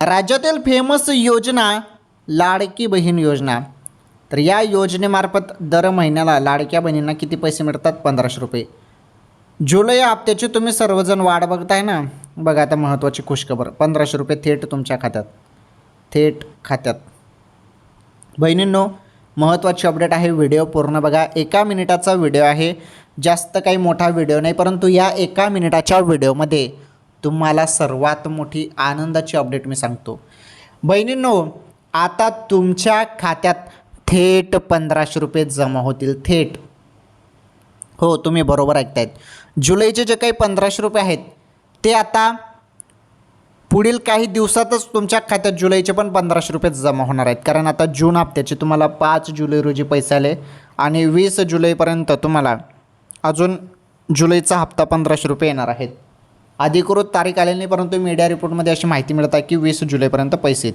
राज्यातील फेमस योजना लाडकी बहीण योजना. तर या योजनेमार्फत दर महिन्याला लाडक्या बहिणींना किती पैसे मिळतात? 1500 रुपये. जुलै हप्त्याची तुम्ही सर्वजण वाट बघताय ना. बघा आता महत्त्वाची खुशखबर, 1500 रुपये थेट तुमच्या खात्यात, थेट खात्यात. बहिणींनो, महत्त्वाची अपडेट आहे, व्हिडिओ पूर्ण बघा. 1 मिनिटाचा व्हिडिओ आहे, जास्त काही मोठा व्हिडिओ नाही, परंतु या 1 मिनिटाच्या व्हिडिओमध्ये तुम्हाला सर्वात मोठी आनंदाची अपडेट मी सांगतो. बहिणींनो, आता तुमच्या खात्यात थेट 1500 रुपये जमा होतील, थेट. हो, तुम्ही बरोबर ऐकतायत. जुलैचे जे काही 1500 रुपये आहेत ते आता पुढील काही दिवसातच तुमच्या खात्यात जुलैचे पण 1500 रुपये जमा होणार आहेत. कारण आता जून हप्त्याचे तुम्हाला 5 जुलै रोजी पैसे आले आणि 20 जुलैपर्यंत तुम्हाला अजून जुलैचा हप्ता 1500 रुपये येणार आहेत. अधिकृत तारीख आलेली नाही, परंतु मीडिया रिपोर्टमध्ये अशी माहिती मिळत आहे की 20 जुलैपर्यंत पैसे येतील.